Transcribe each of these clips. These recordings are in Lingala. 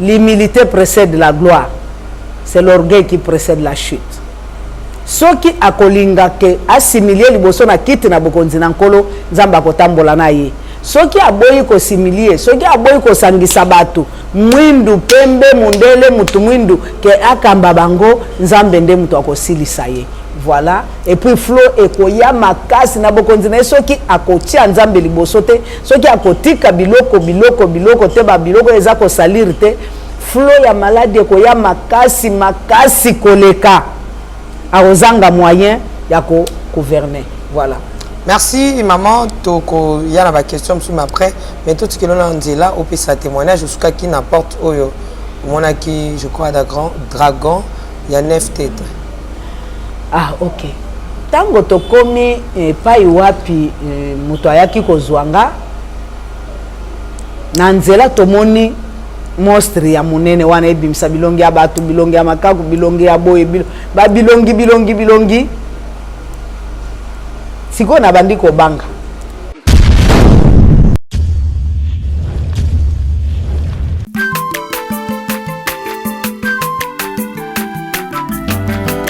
l'humilité précède la gloire. C'est l'orgueil qui précède la chute. Soki akolinga ke assimiler liboso na kiti na bokonzi na nkolo nzamba kotambola na ye. Soki aboyi ko similie, soki aboyi ko sangisa batu, mwindu pembe mundele mutu mwindu ke akamba bango nzambe nde mutu akosilisa ye. Voilà. Et puis Flo ekoya makasi na bokonzi na soki akotia nzambe liboso te, soki akotika biloko te ba biloko eza ko salir te, Flo ya malade ekoya makasi koleka. Arozanga moyen ya ko gouverner. Voilà. Merci maman. Toko il y a la question sur après, mais tout ce que l'on dit là au pays sa témoignage jusqu'à qui n'apporte oyo mona qui je crois dragon il y a 9 têtes. Ah OK. Tango tokomi pa iwapi muto ayaki kozwanga na nzela tomoni monstre ya munene wana ebimisa bilongi ya batu, bilongi ya makaku, bilongi ya boye, bilongi siko na bandi ko banga.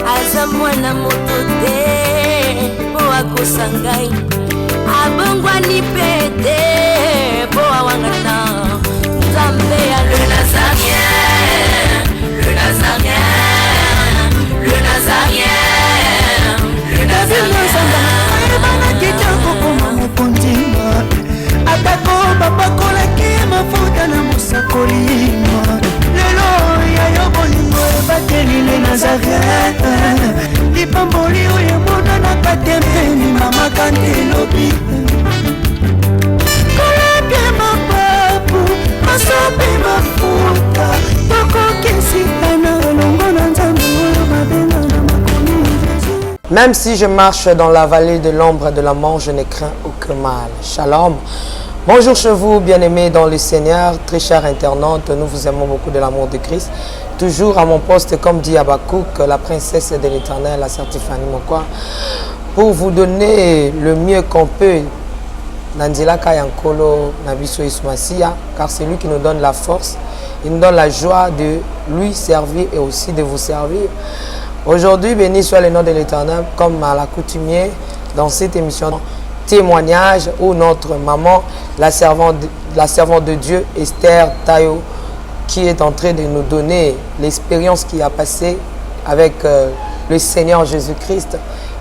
Aza mwana moto te po akosangai abongwa ni pete po awangana nzambe ya le Nazarien, le Nazarien, le Nazarien, le Nazarien. Bana kitoko koma mukondima atako babakola ki mafuta na musakolima lelo ya yobolingo ebateli le Nazarien lipamboli oyo mona na katempeni mama kantelobi koleke mapapu masope mafuta tokokesitana longo na nzambe oyo babenga na makomi Jésus. Même si je marche dans la vallée de l'ombre de la mort, je ne crains aucun mal. Shalom. Bonjour chez vous, bien-aimés dans le Seigneur, très chers internautes, nous vous aimons beaucoup de l'amour de Christ. Toujours à mon poste, comme dit Habakkuk, la princesse de l'Éternel, la sœur Tiffany Mokwa, pour vous donner le mieux qu'on peut, Nandila Kayankolo, Nabiso Ismasia, car c'est lui qui nous donne la force, il nous donne la joie de lui servir et aussi de vous servir. Aujourd'hui, béni soit le nom de l'Éternel, comme à l'accoutumée dans cette émission témoignage où notre maman, la servante de Dieu, Esther Tayo, qui est en train de nous donner l'expérience qu'il a passée avec le Seigneur Jésus-Christ.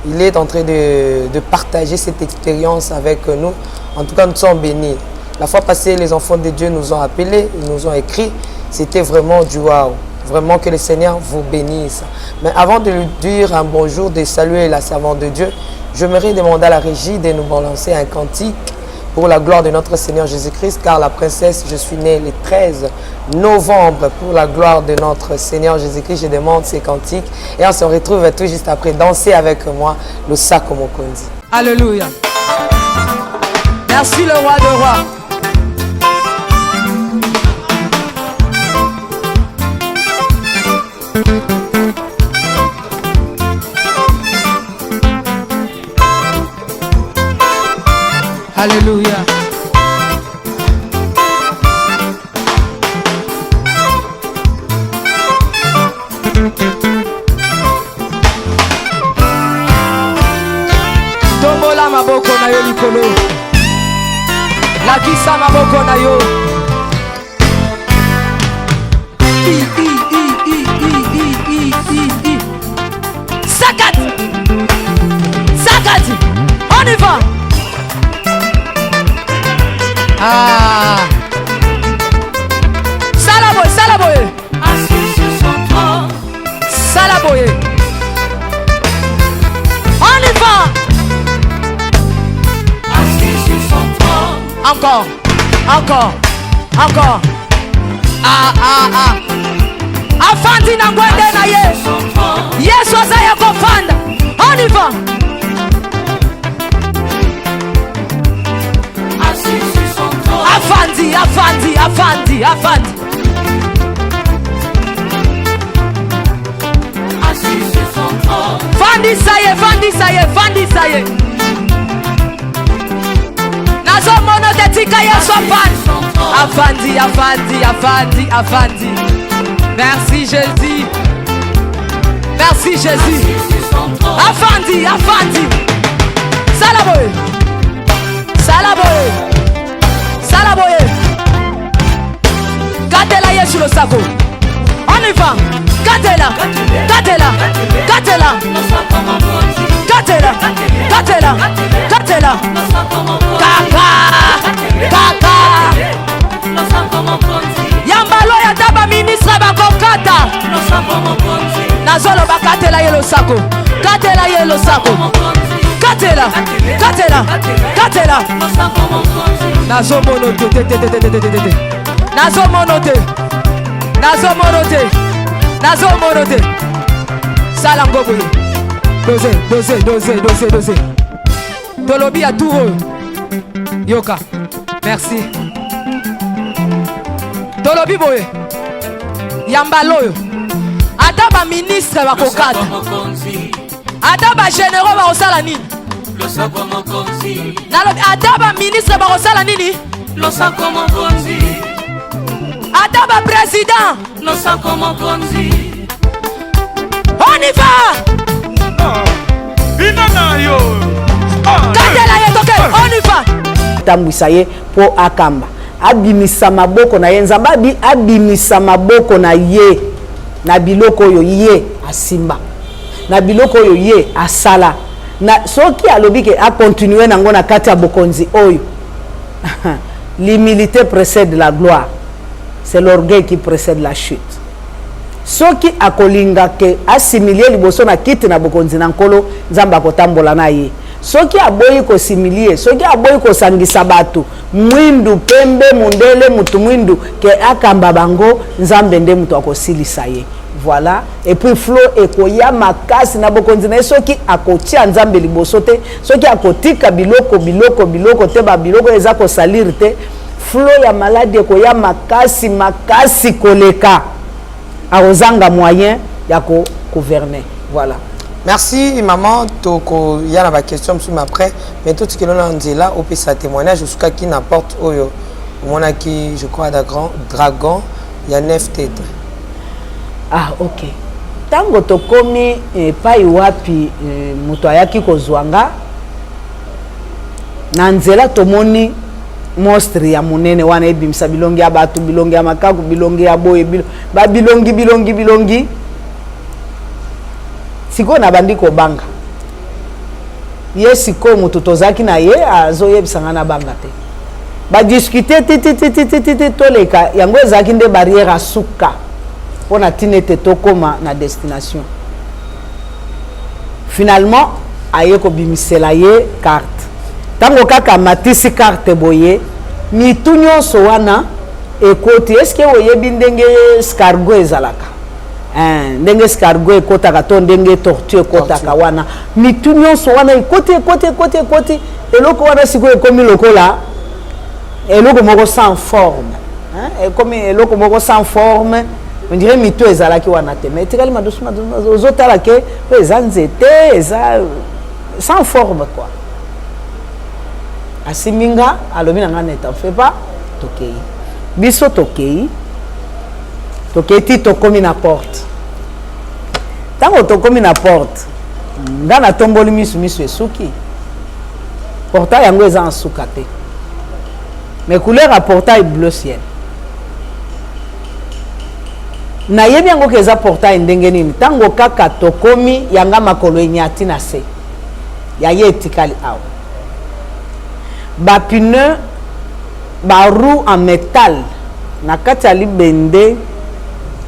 Il est en train de partager cette expérience avec nous. En tout cas, nous sommes bénis. La fois passée, les enfants de Dieu nous ont appelés, ils nous ont écrit. C'était vraiment du waouh. Vraiment que le Seigneur vous bénisse. Mais avant de lui dire un bonjour, de saluer la servante de Dieu, j'aimerais demander à la régie de nous balancer un cantique pour la gloire de notre Seigneur Jésus-Christ, car la princesse, je suis née le 13 novembre pour la gloire de notre Seigneur Jésus-Christ. Je demande ces cantiques et on se retrouve tout juste après. Danser avec moi le Sako Mokonzi. Alléluia. Merci le roi de rois. Alléluia. Tombola maboko na yo likolo. Lakisa maboko na yo. Sakat. Sakat. On y va. Ah. Salaboye, Salaboye. Assis sur son trône. Salaboye. On y va. Assis sur son trône. Encore, encore, encore. Ah, ah, ah. Afandi na ngwende na ye. Yesu azaya kofanda. On y va. Assis sur son trône. Afandi, afandi, afandi, afandi. Assis sur son trône. Fandi saye, fandi saye, fandi saye. Nazo mono tetika Yesu afandi. Afandi, Afandi, Afandi, Afandi. Merci Jésus. Merci Jésus. Afandi, Afandi. Salaboye. Salaboye. Salaboye. Gardez-la hier sur le saco. On y va. Gardez-la. Gardez-la. Gardez-la. Gardez-la. Gardez-la. Gardez-la. Kaka. Kaka. Yambalo ya daba ministre bakokata. Nazolo bakatela yelo sako. Katela yelo sako. Katela. Katela. Katela. Nazo monote. Nazo monote. Nazo monote. Nazo monote. Salango boyo. Dosé. Tolobi à tout. Yoka. Merci. Tolobi boye. Yambaloyo. Adaba ministre bakokata. Adaba généraux bakosala nini? Adaba ministre bakosala nini? Adaba président. On y va. Katela yetoke. On y va. Tambwisa ye po akamba. Abimisa maboko na ye nzamba abimisa maboko na ye na biloko oyo ye asimba na biloko oyo ye asala na soki alobi ke a continuer nango na kati ya bokonzi oyo. L'humilité précède la gloire, c'est l'orgueil qui précède la chute. Soki akolinga ke assimilie liboso na kiti na bokonzi na nkolo nzamba kotambola na ye. Soki aboyi ko similie, soki aboyi ko sangisa bato, mwindu pembe mundele mutu mwindu ke akamba bango nzambe nde mutu akosilisa ye. Voilà. Et puis Flo ekoya makasi na bokonzi na soki akotia nzambe liboso te, soki akotika biloko te ba biloko eza ko salir te, Flo ya malade ekoya makasi koleka. Arozanga moyen ya ko gouverner. Voilà. Merci maman, toko il y a la question sur après, mais tout ce que l'on a dit là, au plus ça témoignage jusqu'à qui n'apporte oyo. On a qui je crois dragon, il y a 9 têtes. Ah OK. Tango tokomi pai wapi muto ayaki kozwanga na nzela tomoni monstre ya munene wana ebimisa bilongi ya batu, bilongi ya makaku, bilongi ya boye, bilongi siko na bandi ko banga ye siko mutu tozaki na ye azoyebisanga na banga te ba discuter titi toleka yango ezaki nde barrière asuka pona tinete tokoma na destination. Finalement aye ko bimisela ye carte tango kaka matisi carte boye mitu nyonso wana ekoti eske oyebi ndenge escargot ezalaka ndenge escargot ekotaka to ndenge tortue ekotaka wana mitu nyonso wana ekoti eloko wana siko ekomi lokola eloko moko sans forme ekomi eloko moko sans forme. On dirait mitu ezalaki wana te mais etikali madusu ozotala ke po eza nzete eza sans forme quoi. Asiminga alobi na ngana t'en fais pas tokei biso tokei ti tokomi na porte tango tokomi na porte ngana tomboli misu esuki portail yango eza en suka te mais couleur à portail bleu ciel na yebi yango ke eza portail ndenge nini tango kaka tokomi yanga makolo enyati na se ya ye etikali awa ba pneu ba roue en métal na kati ya libende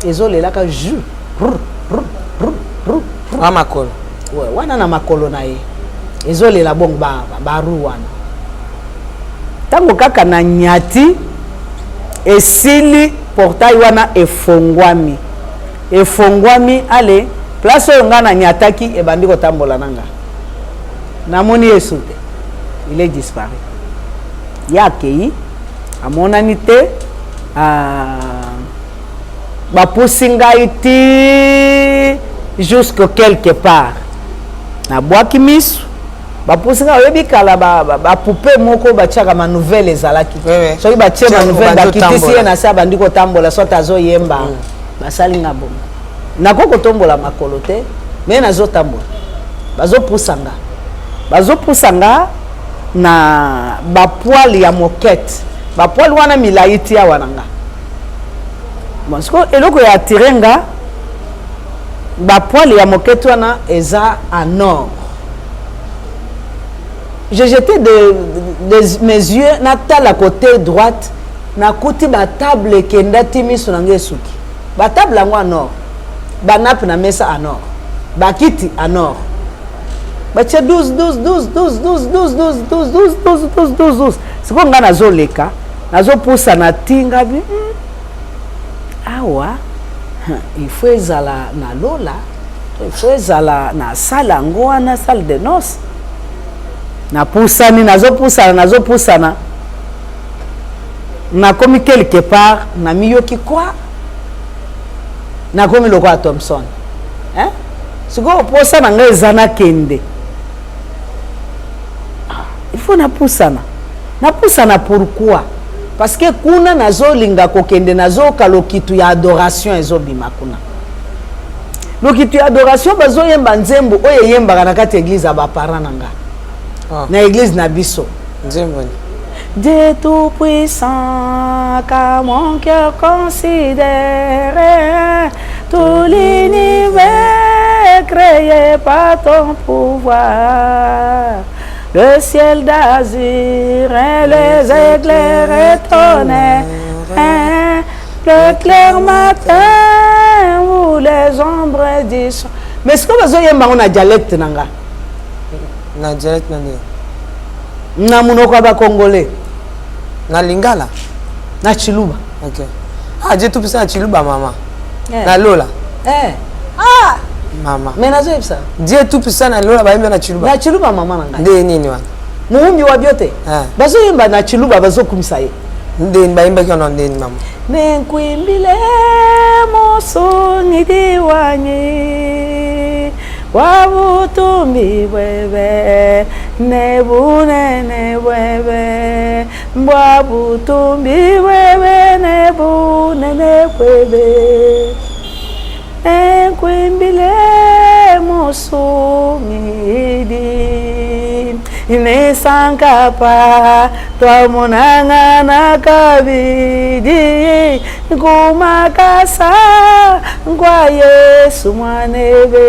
ezolelaka jus wa makolo wana na makolo na ye ezolela bongo ba roue wana tango kaka na nyati esili portail wana efongwami ale place oyo nga na nyataki ebandi kotambola nanga namoni Yesu te il est disparu yakei amonani te bapusi ngai ti jusque quelque part nabwaki misu bapusinga oyebi kala bapoupée moko batiaka manouvelle ezalaki soki batie manouvelle bakitisi ye na se abandi kotambola so azoyemba basalinga bongo nako kotombola makolo te me nazotambola bazopusanga na bapoile ya moquette bapoile wana milai ti awa nanga bon siko eloko ya atire nga bapoile ya moquette wana eza en or. J'ai jeté mes yeux na tala côté droite na kuti ba table kenda timi sonange suki ba table ngo en or ba nappe na mesa en or ba kiti en or ba tche 12 siko nga nazoleka nazopusa na tinga bi awa il faut ezala na lola il faut ezala na sala ngo wana salle de noces nazopusana nakomi quelque part na miyoki kwa nakomi loko ya Thompson sikoyo posana nga eza na kende il faut napusana pourquoi parce que kuna nazolinga kokende nazoka lokitu ya adoration ezobima kuna lokitu ya adoration bazoyemba nzembo oyo eyembaka na kati église ya baparent na nga na église na biso Dieu tout puissant car mon cœur considère tout l'univers créé par ton pouvoir, le ciel d'azur et les éclairs et tonnerres, le clair matin où les ombres disent. Mais est-ce que vous avez un dialecte nanga? Na dialecte nani? Na munoko ba congolais. Na lingala? Na chiluba. OK. Ah, Dieu tout puissant na chiluba mama. Na lola. Mama. Mais nazo yebisa. Dieu tout puissant na lola ba yemba na chiluba. Na chiluba mama nanga. Nde nini wana? Muumbi wa biote. Bazo yemba na chiluba bazo kumisa ye. Nde ba yemba kyo nde mama. Nenkwimbile mosoni diwani. Wabutumbi bwebe nebune nebwebe Wabutumbi bwebe nebune nebwebe Enkwimbile musumidi Nesankapa twamunanga na kabidi Kumakasa kwa Yesu mwanebe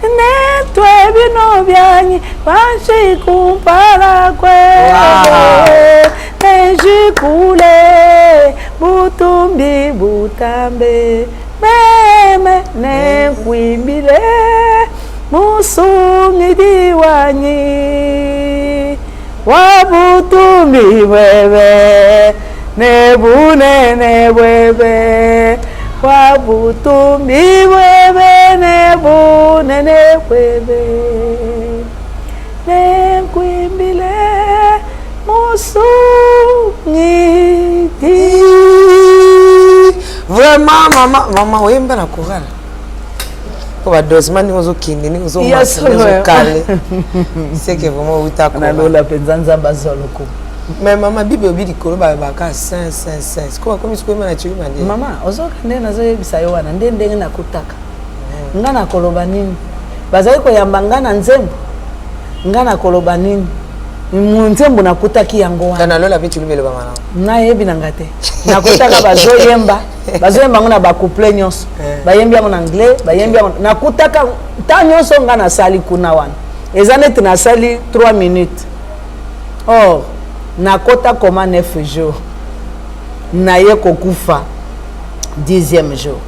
Netwe bino byanyi Panshi kumpala kwebe Nejikule butumbi butambe Meme nekwimbile musungidi wanyi Wabutumbi bwebe nebune nebwebe Wabutumbi bwebe nebune nebwebe Nekwimbile musungidi. Vraiment maman oyemba na chorale. Pour adosement ni ozo kindi ni ozo kale. C'est que vraiment uta ko. Na lola penzanza bazoloko. Mais maman bible obidi ko ba ka 5 ko comme ce que na chiku mande. Mama ozo kande nazo yebisa yo wana ndenge na kutaka. Ngana koloba nini? Bazali ko yambanga na nzembo. Ngana koloba nini? Nzembo nakutaki yango wana. Kana lola bitu lumelo ba mana. Na yebi nangate. Nakutaka bazoyemba ngona ba couple nyonso bayembi yango na anglais bayembi yango nakutaka ta nyonso ngana sali kuna wana eza neti na sali 3 minutes or nakota koma 9 jours na ye kokufa 10e jour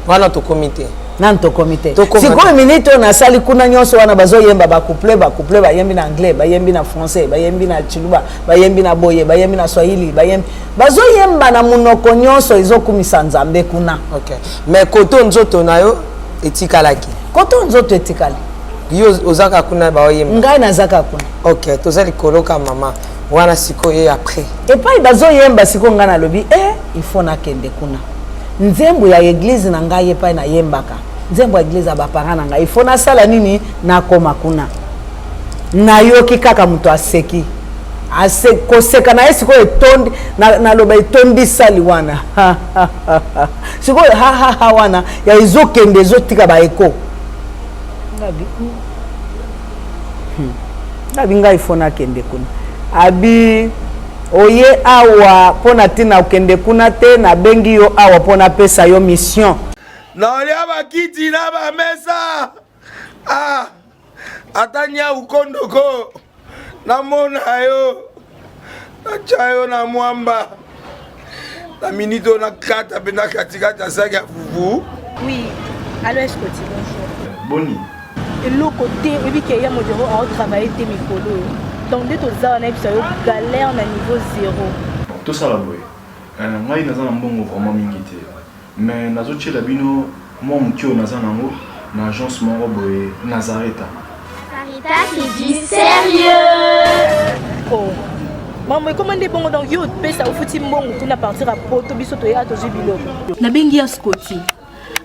wana to comité nanto comité siko minute na sali kuna nyonso wana bazoyemba ba couple bayembi na anglais bayembi na français bayembi na chiluba bayembi na boye bayembi na swahili bayembi bazoyemba na munoko nyonso ezokumisa nzambe kuna. OK. Mais koto nzoto nayo etikalaki. Koto nzoto etikali. Yo ozaka kuna baoyemba. Ngai nazaka kuna. OK, tozali koloka mama. Wana siko ye après. Et puis bazoyemba siko ngana lobi il faut na kende kuna. Nzembo ya église na ngai epai na yembaka. nzembo ya église ya baparent na ngai ifo nasala nini nakoma kuna nayoki kaka moto aseki koseka na ye sikoyo etondi naloba etondisali wana sikoyo hahaha wana ya ezokende ezotika baeko nabi ngai ifo nakende kuna abi oye awa mpona ntina okende kuna te nabengi yo awa mpona pesa yo mission naolia bakiti na bamesa atanya ukondoko namona yo nacha yo na mwamba na minito na kata pena katikati asaki ya fufu. Oui, alors est-ce que tu bonjour Boni et l'autre côté et puis qu'il y a mon bureau à travailler tes mikolo donc dès que ça on a eu galère na niveau 0 tout ça la boy ngai naza na mbongo vraiment mingi te mais nazotiela bino mwa mutio naza nango na agence moko boye Nazareta. Sarita qui dit sérieux. Oh maman comment des bons donc yo pesa au fouti mbongo kuna partir à poto biso to ya to jibilo na bengi ya Scotty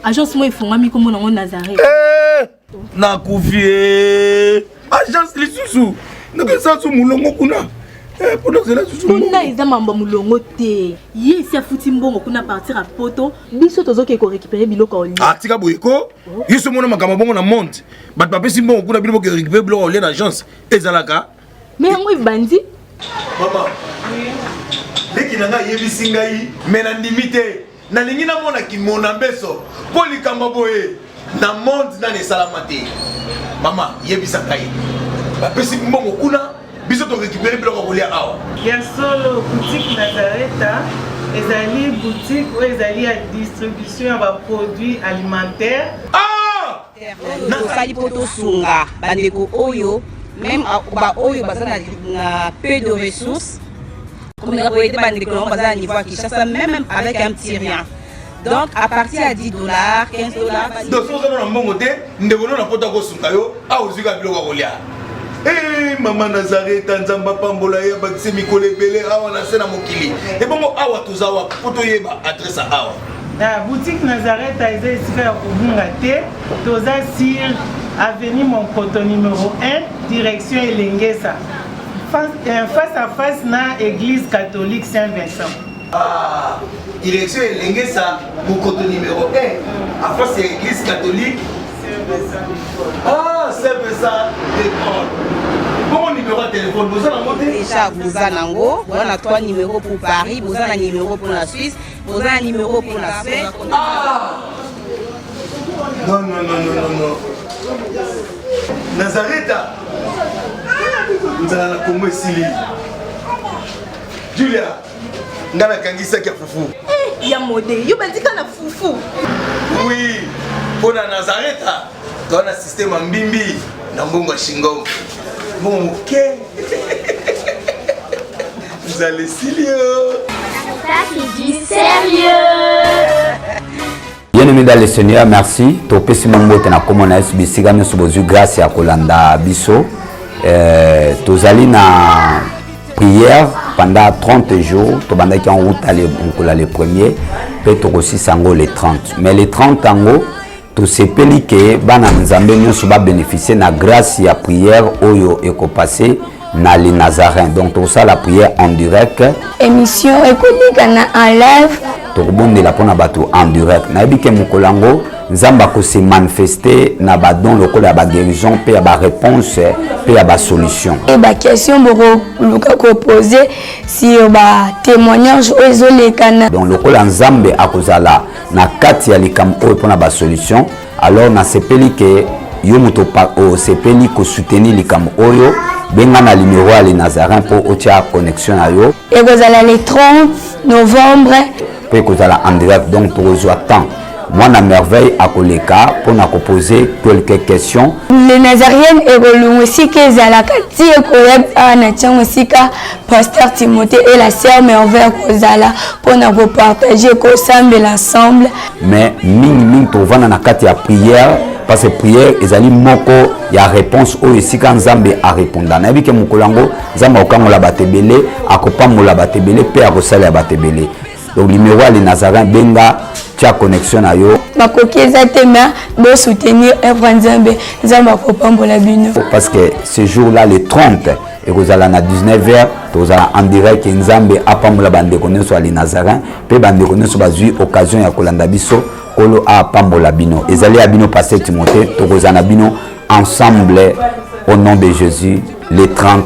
agence moi ifungami comme nango Nazareta Na kufie agence lisusu nakesa su mulongo kuna pour cela susu kuna iza mamba mulongo te yesi afuti mbongo kuna partir à poto biso tozoke ko récupérer biloko oli tika boyeko yiso mona makama bongo na monte bat papesi mbongo kuna biloko ko récupérer biloko oli na agence ezalaka mais yango ibandi mama leki nanga yebisi ngai me na ndimi te nalingi namona kimona mbeso mpo likambo boye na monde nani esalama te mama yebisa ngai bapesi mbongo kuna biso to récupérer biloko kolia awa ya solo boutique Nazareta ezali boutique oyo ezali ya distribution ya baproduits alimentaires nasali po tosunga bandeko oyo même ba oyo baza na peu de ressources comme na boyete bandeko na baza na niveau à Kinshasa même avec un petit rien donc à partir à $10 $15 donc so na mbongo te ndeko na pota ko sunga yo awu zika biloko kolia Maman Nazareta nzamba pambola ya bakise mikolo ebele awa na sena mokili ebongo awa tozawa poto yeba adresse awa la boutique Nazareta eza esika ya kobunga te toza sur avenue Monkoto numéro 1 direction Elengesa face à face na église catholique Saint-Vincent. Direction Elengesa Monkoto numéro 1 à face à l'église catholique Saint-Vincent de Paul. Bon numéro de téléphone, vous avez monté déjà vous avez nango, vous avez 3 numéros pour Paris, vous avez un numéro pour la Suisse, vous avez un numéro pour la Suède. Non. Nazareta. Vous allez la Congo Sili. Julia, ngana kangisa kia fufu. Ya modé, yo bandika na fufu. Oui, pour la Nazareta, dans un système en bimbi, dans Bongo Shingo. Bon, ok. Vous allez Silio. Sarita qui dit sérieux. Bien-aimés dans le Seigneur, merci. Topesi mambote na komona SBC gami subozu grâce ya kolanda biso. Tozali na prière pendant 30 jours. Tobanda ki en route aller le premier, pe tokosi sango le 30. Mais les 30 ango to sepeli ke bana nzambe nyonso ba bénéficier na grâce ya prière oyo ekopasser na les Nazaréens. Donc tout ça la prière en direct. Émission économique en live. Tokobondela pona bato en direct. Na yebike mokolango nzamba ko se manifester na ba don lokola ba guérison pe ya ba réponse pe ya ba solution. Et ba question boko luka ko poser sur ba témoignage ezolekana. Donc lokola nzambe akozala na kati ya likambo pona ba solution, alors na sepeli ke yo moto pa o sepeli ko soutenir likambo oyo benga na numéro ya les Nazaréens pour otia connexion na yo. Et kozala le 30 novembre pe kozala en direct, donc pour ozwa temps moi na merveille à koleka pour na poser quelques questions. Les Nazaréens et aussi que zala kati ekoyeb ana tchango sika pasteur Timothée et la sœur Merveille kozala pour na partager ko sambe l'ensemble. Mais ming to vana na kati ya prière parce que prière ezali moko ya réponse o esika nzambe a répondre na bike mukolango nzamba okangola batebele akopambola batebele pe akosala batebele. Donc numéro les Nazaréens benga tia connexion na yo bakoki eza te mais bo soutenir œuvre nzambe nzambe akopambola bino parce que ce jour là le 30 et kozala na 19h tozala en direct nzambe apambola bandeko nyonso ali Nazarin pe bandeko nyonso bazwi occasion ya kolanda biso kolo apambola bino ezali ya bino pasteur Timothée tokozana bino ensemble au nom de Jésus le 30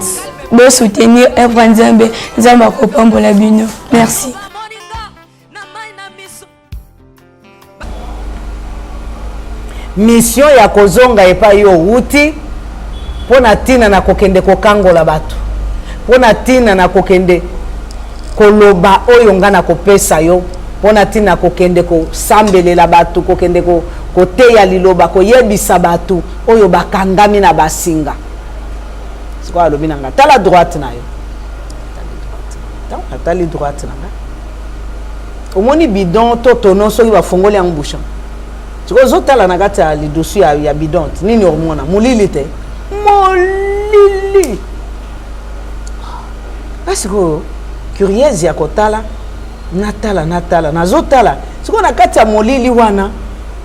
bo soutenir œuvre nzambe nzambe akopambola bino merci. Mission ya kozonga epa yo wuti pona tina na kokende kokangola bato pona tina na kokende koloba oyo nga na kopesa yo pona tina kokende kosambelela bato kokende koteya liloba koyebisa bato oyo bakangami na basinga sikwa alobi nanga tala droite na yo tala droite nanga omoni bidon to tono soki bafongoli yango bouchon ozotala na kati ya lidusu ya bidon nini omona molili te molili asiko curieuse ya kotala natala nazotala siko na kati ya molili wana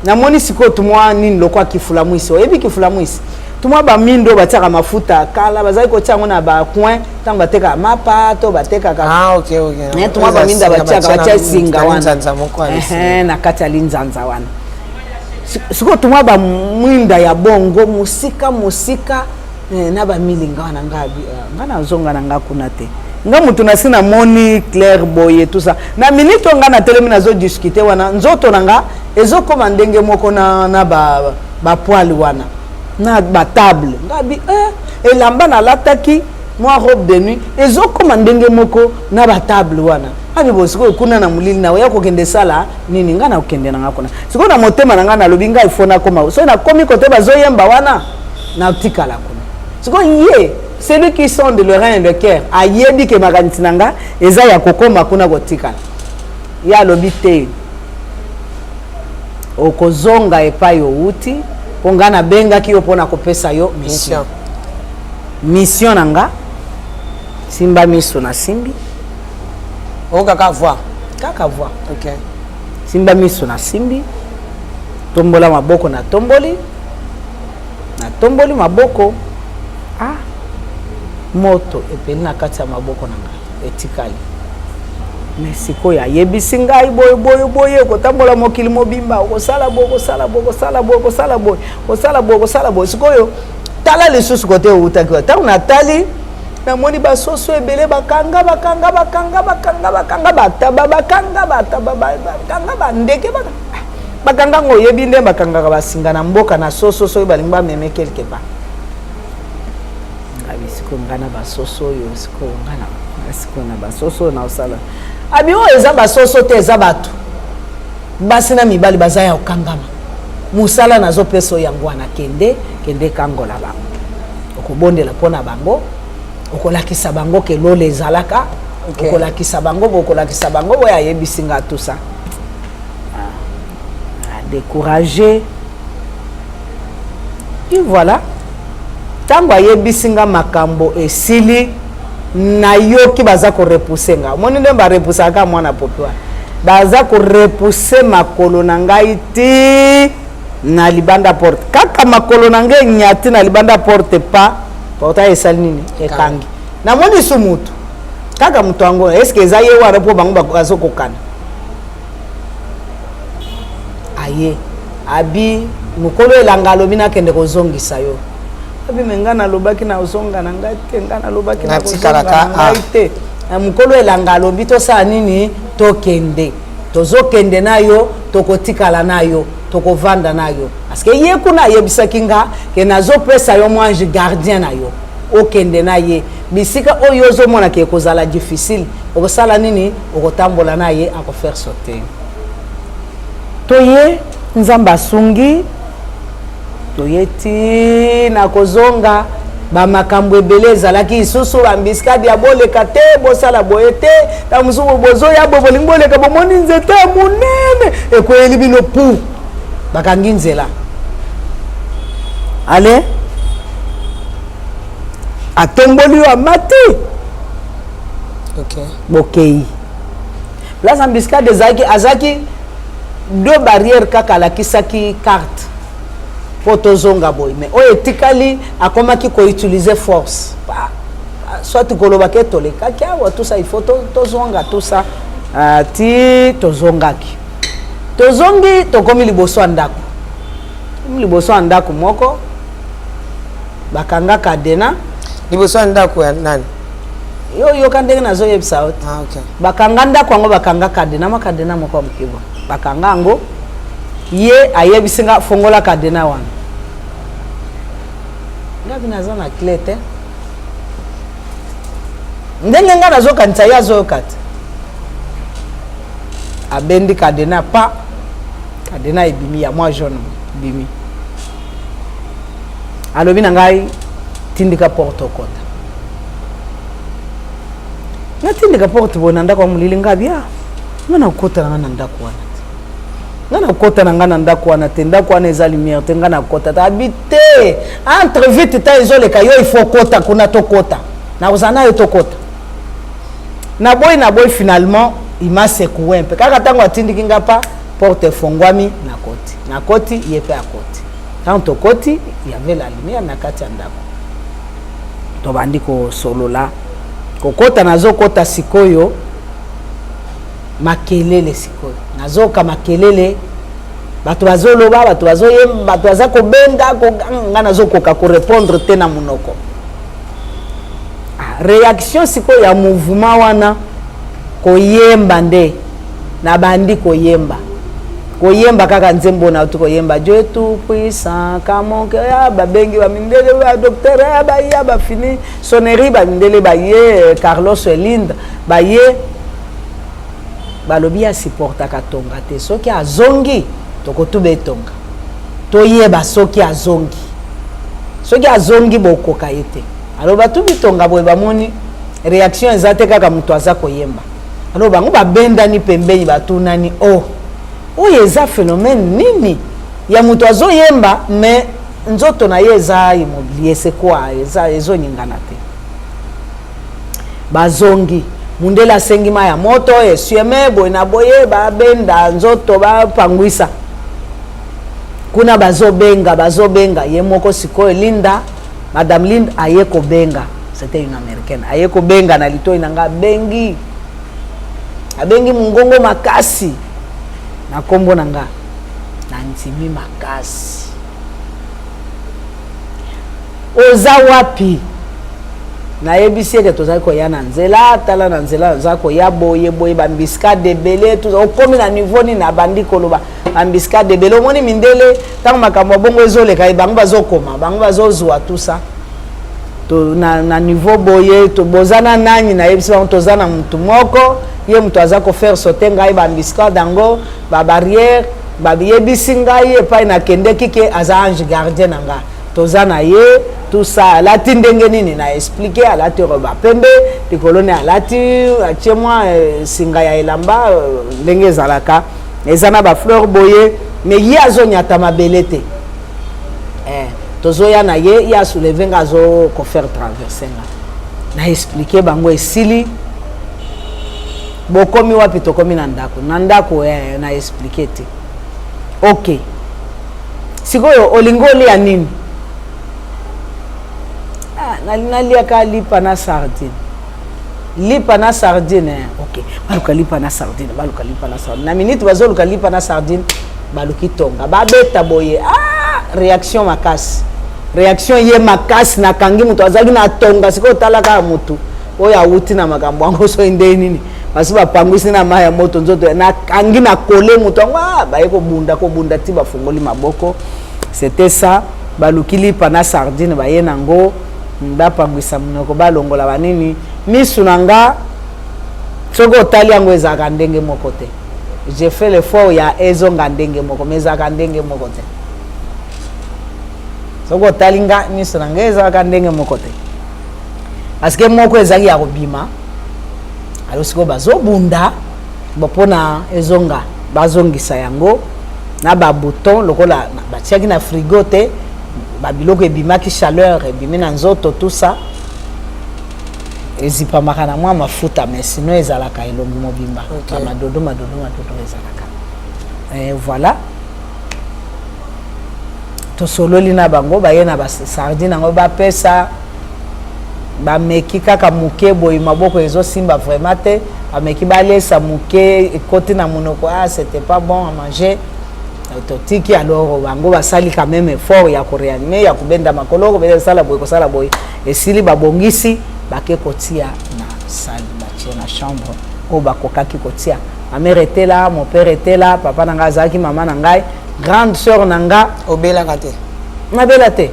namoni siko tumwa nini lokwa kifula mwisi oyebi kifula mwisi tumwa bamindo batiaka mafuta kala bazali kotia yango na bacoin ntango bateka mapa to bateka tumwa bamindo batiaka batia singa wana na kati ya linzanza wana siko tumwa ba mwinda ya bongo musika na ba milinga wana ngana zonga na ngakuna te nga mutu na sina moni clair boye tout ça na minute ngana telemi na zo discuter wana nzoto nanga ezokoma ndenge moko na ba poil wana na ba table ngabi elamba na lataki moi robe de nuit ezokoma ndenge moko na ba table wana abi bosiko kuna na mulili na ya kokende sala nini ngana kokende na ngakona siko na motema na ngana lobi ngai fona koma so na komi kote bazoyemba wana na tikala kuna siko ye celui qui sonde le rein et le cœur ayebi ke makanisi nanga eza ya kokoma kuna kotikala ya lobi te okozonga epai yo uti pongana benga ki yo pona kopesa yo mission nanga simba miso na simbi kaka voir OK simba miso na simbi tombola maboko na tomboli maboko moto epeli na kati ya maboko nanga etikali mais sikoyo ayebisi ngai boye kotambola mokili mobimba okosala boye sikoyo tala lisusu kote utakiwa ntango natali namoni basoso ebele bakanga bandeke bakanga ngo oyebi nde bakangaka basinga na mboka na soso soki balingi bameme quelque part sikoyo nga na basoso oyo sikoyo na basoso na osala abi oyo eza basoso te eza bato basi na mibali baza ya okangama musala nazopesa oyo yango wana kende kangola bango okobondela mpona bango okolakisa bango kelolo ezalaka okolakisa bango oyo ayebisi nga tout ça découragé et voilà tango ayebisi nga makambo esili na yoki baza korepouse nga omoni nde barepusaka mwana popi wana baza korepouse makolo na ngai ti na libanda porte kaka makolo na ngai nyati na libanda porte pa porta esali nini ekangi namoni su mutu kaka mutu yango eske eza ye wana mpo bango bazokokana aye abi mokolo elanga alobi nakende kozongisa yo abi menga nalobaki na ozonga na ngai te nga nalobaki na kozonga na ngai te mokolo elanga alobi tosala nini tokende tozokende nayo tokotikala nayo tokovanda nayo parce que ye kuna ayebisaki nga ke nazopesa yo mwange gardien na yo okende na ye bisika oyo ozomona ke ekozala difficile okosala nini okotambola na ye akofaire sauter toye nzambe asungi toye ti na kozonga bamakambo ebele ezalaki lisusu bambiskadi ya boleka te bosala boye te na mosusu bozoya bo bolingi boleka bomoni nzete ya monene ekweyeli bino pu bakangi nzela ale atomboli yo amati OK bokei place ambiskadi ezalaki azaki deux barrières kaka la kisaki carte pour tozonga boy mais o etikali akomaki ko utiliser force soit koloba ke toleka kia tout ça il faut tozonga tout ça ti tozongaki tozongi tokomi liboso andako moko bakanga kadena liboso andako ya nani yo kandenge nazo yebisa ot okay bakanga ndako yango bakanga kadena makadena moko mkibo bakanga ngo ye ayebisinga fongola kadena wana ngabi nazo na klete ndenge nga nazo kanisa yazo kati abendi kadena pa kadena ebimi ya moi jaune bimi alobi na ngai tindika porte kota na tindika porte bona ndako mulili ngabia ngana kota na ndako wana ngana kota na ngana ndako wana te ndako wana eza lumière te ngana kota ta habité entre vite ta ezole ka yo il faut kota kuna to kota na uzana yo to kota na boy finalement il m'a secoué un peu kaka tango atindiki ngapa porte fongwami na koti yepe à koti quand to koti il y avait la lumière na kati ya ndako to bandi ko solola ko kota nazo kota sikoyo makelele sikoyo nazo ka makelele bato bazoloba bato bazoyemba bato baza ko benga ko nga nazo koka ko répondre te na munoko réaction sikoyo ya mouvement wana koyemba nde na bandi koyemba kaka nzembo na tu koyemba Dieu tout puissant comme que ya babengi ba mindele ba docteur ya ba fini sonnerie ba mindele ba ye Carlos Elinda ba ye balobi ya supporta katonga te soki azongi tokotu betonga toyeba soki azongi bokoka ete alors batu bitonga boye bamoni réaction ezate kaka mutu aza koyemba alors bango babenda ni pembeni batunani oyo eza phénomène nini ya mutu azoyemba mais nzoto na ye eza immobilier c'est quoi ezoningana te bazongi mundele asengi ma ya moto esueme boye na boye babenda nzoto bapangwisa kuna bazobenga ye moko sikoyo Linda Madame Linda aye ko benga c'était une américaine aye ko benga na litoi nanga abengi mungongo makasi na kombo nanga na ntimi makasi oza wapi na yebisi ke tozali ko ya na nzela tala na nzela zako ya boye bambisika debele tout okomi na niveau ni na bandi koloba bambisika debele omoni mindele tango makambo bongo ezoleka bango bazokoma bango bazozwa tout ça to na niveau boye to bozana nani na yebisi bango tozana mutu moko ye mutu aza ko faire sauter ngai bambisika dango ba barrière ba yebisi ngai epai na kende kike aza ange gardien nanga tozana ye tout ça alati ndenge nini na expliquer alati roba pembe pikolone alati atie moi singa ya elamba ndenge ezalaka ezana ba fleur boye mais ye azonyata mabele te tozoya na ye ya soulever nga zo ko faire traverser na expliquer bango esili bokomi wapi tokomi na ndako na expliquer te ok sikoyo olingoli ya nini naliaka lipa na sardine ok baluka lipa na sardine na minute bazoluka lipa na sardine baluki tonga babeta boye réaction ye makasi na kangi mutu azali na tonga siko talaka mutu oyo awuti na makambo yango so inde nini basi bapangwisi na maya moto nzoto na kangi na kole mutu yango baye kobunda ti bafungoli maboko c'était ça baluki lipa na sardine baye nango bapangwisa munoko balongola banini misu nanga soko otali yango ezalaka ndenge moko te j'ai fait l'effort ya ezonga ndenge moko mais ezalaka ndenge moko te soko otali nga misu nanga ezalaka ndenge moko te parce que moko ezali ya kobima alo siko bazobunda mpona ezonga bazongisa yango na babouton lokola batiaki na frigo te babiloko ebimaki chaleur ebimi na nzoto tout ça ezipamaka na mwa mafuta mais sinon ezalaka elongi mobimba madodo ezalaka Et voilà. To sololi na bango ba yena ba sardine ngo ba pesa ba meki kaka muke boy maboko ezo simba vraiment te ba meki ba lesa muke côté na monoko c'était pas bon à manger totiki alors bango ba sali quand même effort ya ko réanimer ya kubenda makolo ko bela sala boy et sili ba bongisi ba ke kotia na salle ba tia na chambre o ba kokaki kotia ma mère était là mon père était là papa nanga zaki maman nangai grande sœur nanga obela kate mabela te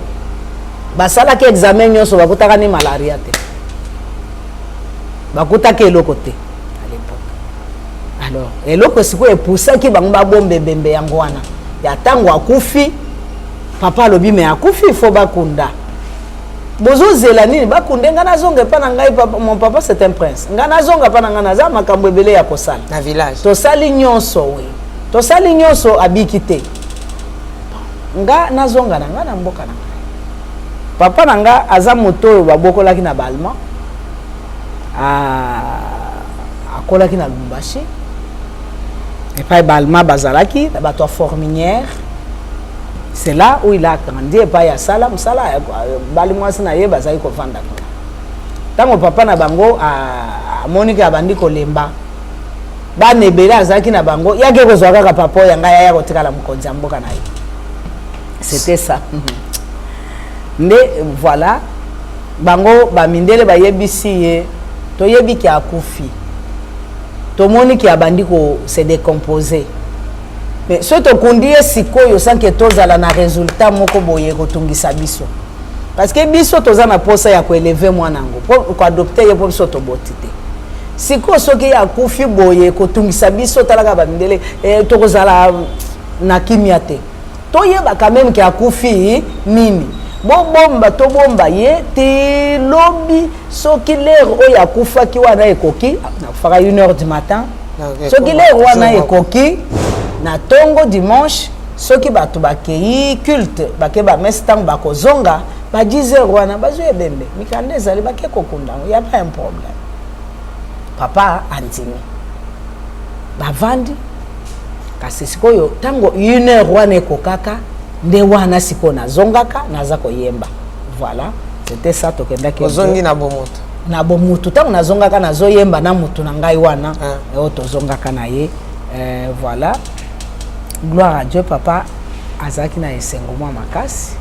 basala ke examen nyonso bakutaka ni malaria te bakutaka eloko te à l'époque alors eloko siko epusaki bango babombe bembe yango wana ya tango akufi papa lobi me akufi fo bakunda bozo zela nini bakunde ngana zonga pa na ngai papa mon papa c'est un prince ngana zonga pa na ngana za makambo ebele ya kosala na village to sali nyonso we to sali nyonso abiki te nga nazonga na nga na mboka na papa na nga aza moto oyo babokolaki na balma akolaki na Lubumbashi epai balma bazalaki na bato ya forminière. C'est là où il a grandi epai ya sala mosala bali mwasi na ye bazali kovanda ntango papa na bango amoniki abandi kolemba bana ebele azalaki na bango yake kozwa kaka papa oyo yanga yaya kotikala mokonzi ya mboka na ye. C'était ça. Mais voilà, bango bamindele bayebisi ye toyebi ki akufi. Tomoni ki abandi ko se décomposer. Mais ce to kundie sikoyo sanke tozala na résultat moko boye kotungisa biso. Parce que biso toza na posa ya ko élever mwana ngo ko adopter ye po biso to botite. Siko soki ya akufi boye kotungisa biso talaka bamindele tokozala na kimia te. Toyeba quand même ki akufi nini bomba to bomba ye ti lobi soki l'air oyo akufaki wana ekoki na fera 1h du matin soki l'air wana ekoki na tongo dimanche soki bato bakei culte bake ba mestam bakozonga ba 10h wana bazo ebembe mikande ezali bake kokunda ya pas un problème papa antini bavandi kasi sikoyo tango 1h wana ekokaka nde wana siko nazongaka naza koyemba. Voilà, c'était ça tokendaki ozongi na bomutu tango nazongaka nazoyemba na mutu na ngai wana o tozongaka na ye. Voilà, gloire à Dieu. Papa azaki na esengo mwa makasi,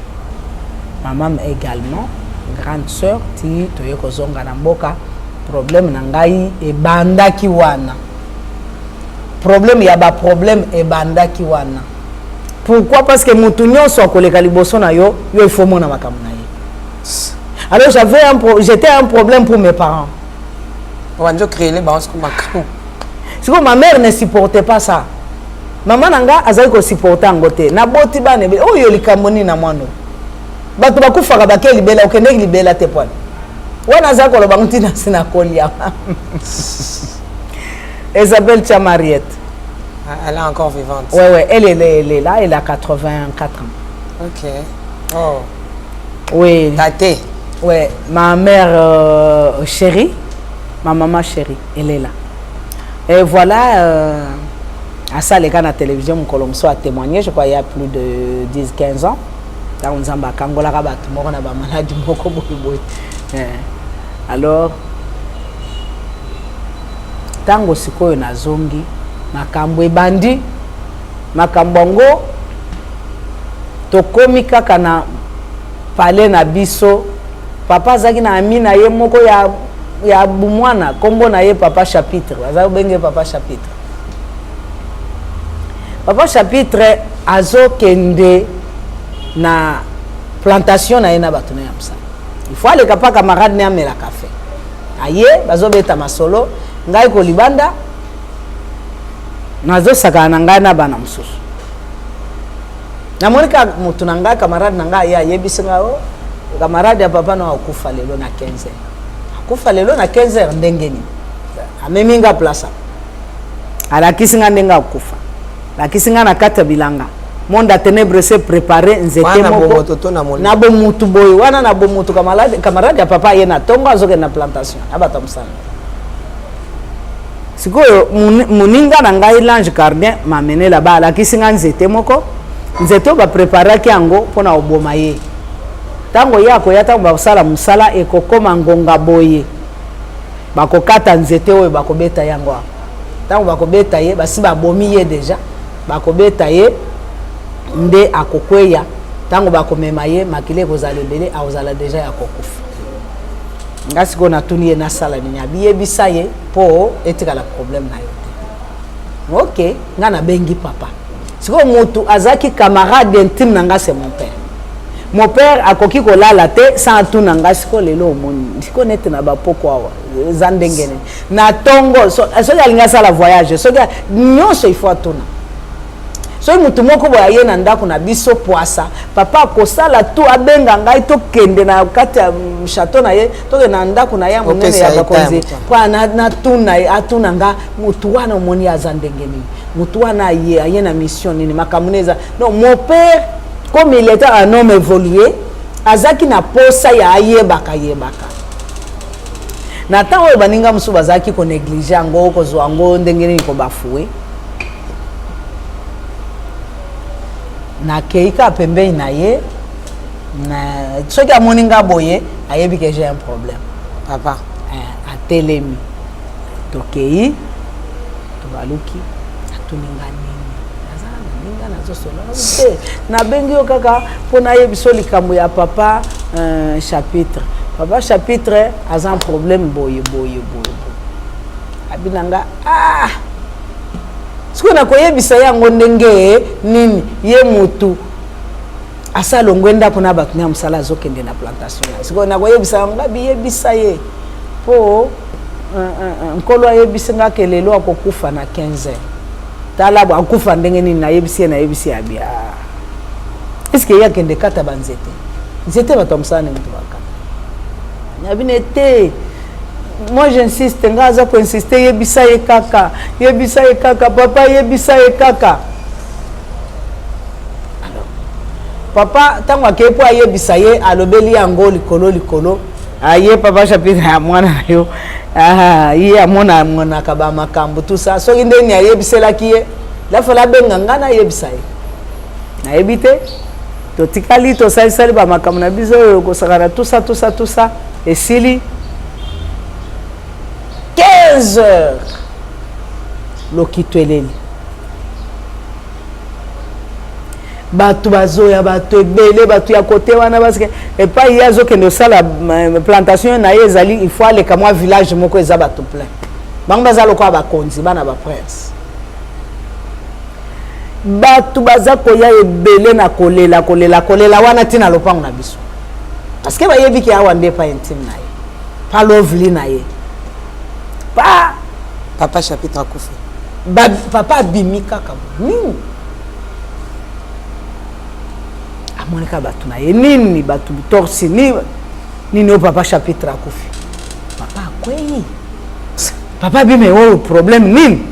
maman également grande sœur ti toye kozonga na mboka. Problème na ngai ebandaki wana, problème ya ba problème ebandaki wana. Pourquoi? Parce que mutu nyonso akoleka liboso na yo il faut mona makambo na ye. Alors j'étais un problème pour mes parents. Wanjo créer les balances comme makambo. Siko ma mère ne supportait pas ça. Maman nanga azali ko supporter ngote na boti bane oyo likambo ni na mwano bato bakufaka bakeli libela okende libela te pwana wana za ko loba ntina sina kolia. Isabelle Chamariette. Elle est encore vivante. Ouais, elle est là, elle a 84 ans. Ok. Oh. Oui. Tate. Ouais, ma mère chérie, ma maman chérie, elle est là. Et voilà, à ça, les gars, la télévision, mon colomso a témoigné, je crois, il y a plus de 10-15 ans. Là, on s'en bat, quand on a rabat, on a maladie, beaucoup. Alors, tango sikoyo na zongi, makambo ebandi makambo ngo tokomi kaka na pale na biso. Papa zaki na amina ye moko ya bumwana kombo na ye papa chapitre aza benge papa chapitre. Papa chapitre azo kende na plantation na ye na bato na yamsa. Il faut aller kapa camarade ne amela café aye bazo beta masolo ngai ko libanda nazo saka na ngai na bana mususu na monika mutu na ngai camarade na ngai ya yebisinga o camarade ya papa na akufa lelo na 15h akufa lelo na 15h ndengeni ameminga plaça ala kisinga ndenga akufa la kisinga na kata bilanga monde ténèbres se préparer nzete moko na bomutu boy wana na bomutu camarade ya papa ye na tongo azoke na plantation abata musana. sikoyo moninga na ngai Lange Gardien m'amené là-bas alakisi nga nzete moko nzete oyo bapreparaki yango mpona oboma ye ntango ye akoya ntango bakosala mosala ekokoma ngonga boye bakokata nzete oyo bakobeta yango awa ntango bakobeta ye basi babomi ye deja bakobeta ye nde akokweya ntango bakomema ye makili ekozala ebele akozala deja ya kokufa nga sikoyo natuni ye nasala nini abiyebisa ye mpo etikala problème na yo te ok nga nabengi papa sikoyo motu azalaki camarade intime na nga c'est mon père akoki kolala te sans atuna nga sikoyo lelo omoni sikoyo nete na bapoko awa eza ndenge nini na tongo soki alingi asala voyage soki nyonso ifo atuna soki mutu moko boye aye na ndako na biso poasa papa akosala tu abenga ngai tokende na kati ya chateau na ye tokende na ndako na ye monene ya bakonzi mpo natuna ye atuna nga mutu wana omoni aza ndenge nini mutu wana aye na mission nini makambo nini eza non mon père comme il était un homme évolué azaki na posa ya ayebaka na ntango oyo baninga mosusu bazalaki konéglige yango kozwa yango ndenge nini kobafue nakei ka pembeni na ye soki amoni nga boye ayebi que j'ai un problème papa atelemi tokei tobaluki atuninga nini aza naninga nazosola te nabengi yo kaka mpo nayebiso likambo ya papa chapitre papa chapitre aza un problème boye abinanga sikoyo nakoyebisa yango ndenge nini ye mutu asalongwe ndako na bato na mosala azokende na plantation sikoyo nakoyebisa yango nga biyebisa ye mpo nkolo ayebisi nga ke lelo akokufa na 15 tala bo akufa ndenge nini nayebisi ye abia eske ye akende kata banzete bato ya mosala ndenge tobakata nabine te. Moi j'insiste, ngaza ko insister yebisa ye kaka papa yebisa ye kaka. Alors papa tango akepo ayebisa ye alobeli yango likolo aye papa chapitre ya mwana na yo ye amona ka ba makambo tout ça so ndeni ayebiselaki ye la fala benga ngana yebisa ye na yebite to tikali to sali ba makambo na biso ko sakana tout ça esili 15 heures lokito eleli bato bazoya bato ebele bato ya kote wana basike epai ye azokende osala plantation na ye ezali il faut aleka mwa village moko eza bato plein bango baza lokola bakonzi bana baprince bato baza koya ebele na kolela wana ntina lopango na biso parce que bayebiki awa nde pa intime na ye pa lovely na ye pa papa chapitre akufi papa abimi kaka nini amonika bato na ye nini bato torsi nini o papa chapitre akufi papa akwei papa abimi oyo problème nini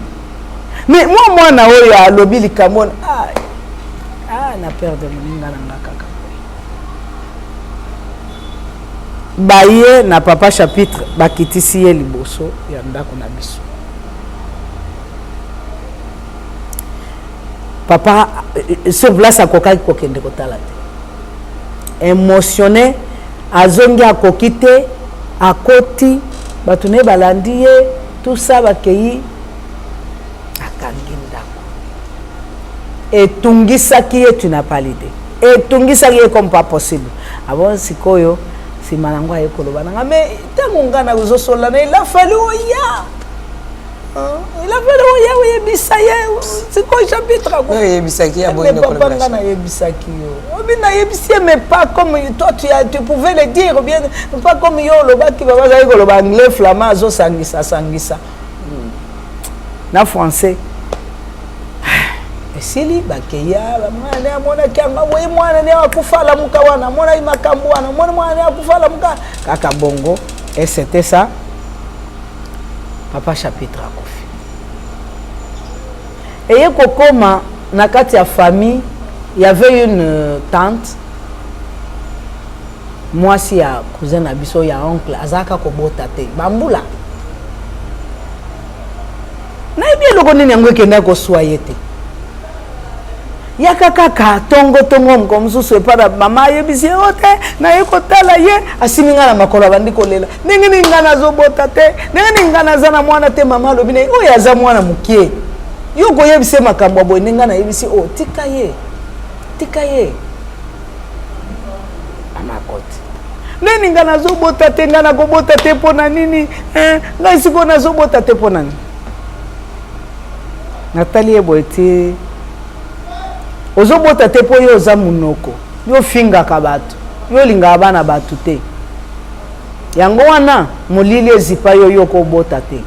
mais mwana oyo alobi likambo na perdre moninga na nga kaka baye na papa chapitre bakitisi ye liboso ya ndako na biso papa sur place akokaki kokende kotala te émotionné azongi akoki te akoti bato ne balandi ye tout ça bakei akangi ndako etungisaki ye tu n'as pas l'idée etungisaki ye comme pas possible avant sikoyo nsima nango aye koloba nanga mais ntango nga na ozosolana il a fallu oya oyebisa ye sikoyo chapitre papa nga nayebisaki yo obi nayebisi ye mais pas comme toi tu pouvais le dire ou bien pas comme yo olobaki baba azali koloba anglais flamand azosangisa na français esili bakeya mwana amonaki anga boye mwana ne akufala muka wana amona makambo wana mwana ne akufala muka kaka bongo et c'était ça papa chapitre akufi eye kokoma na kati ya famille il y avait une tante mwasi ya cousin na biso ya oncle azaka kobota te bambula eloko nini yango ekenda koswa ye te yaka kaka tongo moko mosusu epada mama ayebisi ye o te naye kotala ye asimi nga na makolo abandi kolela ndenge nini nga nazobota te ndenge nini nga naza na mwana te mama alobi na ye oyo aza mwana mokie yo koyebisa ye makambo ya boye ndenge nga nayebisi o tika ye amakoti ndenge nini nga nazobota te nga nakobota te mpo na nini ngai sikoyo nazobota te mpo na nini natali ye boye te ozobota te po yo oza munoko yo fingaka bato yo lingaka bana bato te yango wana molili ezipa yo yo kobota te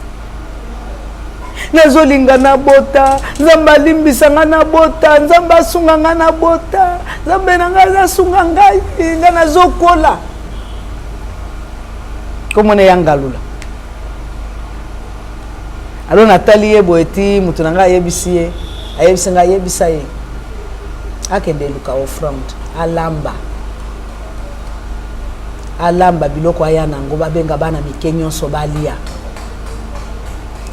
nazolinga na bota nzambe alimbisa nga na bota nzambe asunga nga na bota nzambe na ngai asunga ngai nga nazokola komona yangalula alo natali ye boye ti mutu na ngai ayebisi ye ayebisi nga ayebisa ye akende luka offrande alamba biloko aya nango babenga bana mike nyonso balia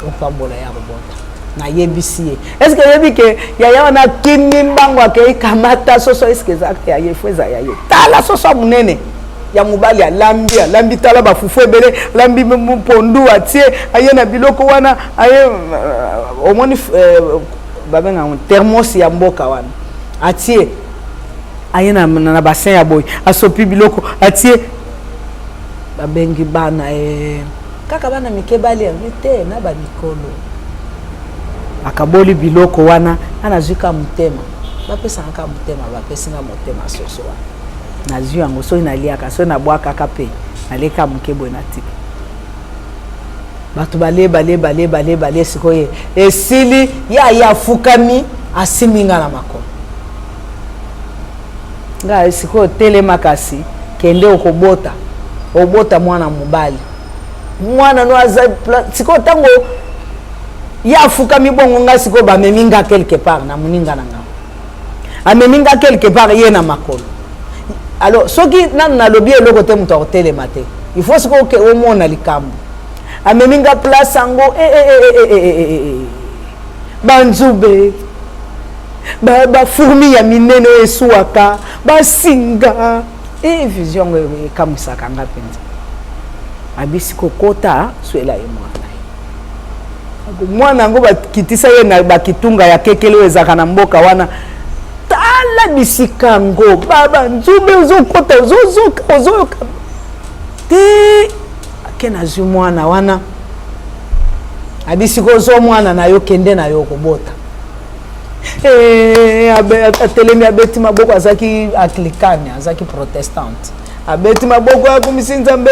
opambola ya robota na yebisi ye est-ce que yebi ke yaya wana kini mbango akei kamata soso est-ce que exacte ya ye fweza ya ye tala soso munene ya mubali alambi tala bafufu ebele alambi mpondu atie aye na biloko wana aye omoni babenga thermos ya mboka wana atie aye na bassin ya boy asopi biloko atie babengi bana kaka bana mike bali ya te na ba mikolo akaboli biloko wana anazwika mutema bapesa nka mutema bapesa nga mutema soso wana nazwi yango so inaliaka so na bwaka kape naleka mukebo na tika bato bale sikoye esili ya fukami asiminga na makolo nga sikoyo tele makasi kende okobota obota mwana mobali mwana no aza sikoyo tango ya fukami bongo nga sikoyo bameminga quelque part na muninga na nga ameminga quelque part ye na makolo alors soki nanu nalobi eloko te mutu akotelema te il faut sikoyo ke omona likambo ameminga place yango banzube fourmi ya minene esuwaka basinga vision ekamwisaka nga mpenza abisi kokota swela ye mwana yango bakitisa ye na bakitunga ya kekele oyo ezaka na mboka wana tala bisika yango banzube ozokota ozoyoka te ake nazwi mwana wana abisi kozo mwana na yo kende na yo kobota atelemi abeti maboko azaki anglikane azaki protestante abeti maboko akumisi nzambe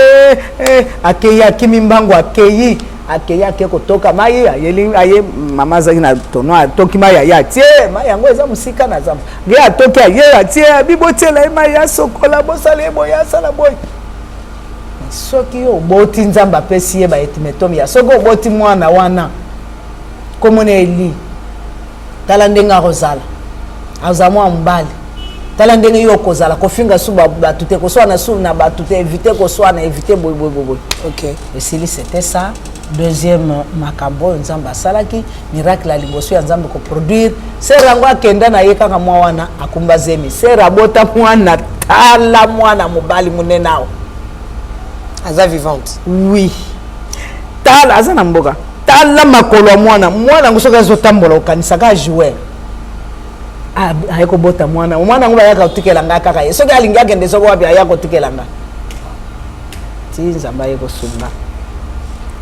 akei akimi mbango akei ake kotoka mai aye mama azaki na tono atoki mai aye atie mai yango eza musika na zamba ge atoki aye atie bibotiela ye mai ya sokola bosala ye boye asala boye soki yo oboti nzambe apesi ye baetimetome ya soki oboti mwana wana komona eli tala ndenge akozala aza mwa mobali tala ndenge yo okozala kofinga su bato te koswana su na bato te éviter koswana éviter boye ok esili c'était ça deuxième makambo oyo nzambe asalaki miracle ya liboso ya nzambe koproduire sere yango akenda na ye kaka mwa wana akumba zemi sere abota mwana tala mwana mobali monene awo aza vivante oui tala aza na mboka tala makolo ya mwana yango soki azotambola okanisaka joueur aye kobota mwana yango bayaka kotikela nga kaka ye soki alingi akende soko wapi aya kotikela nga ti nzambe aye kosunga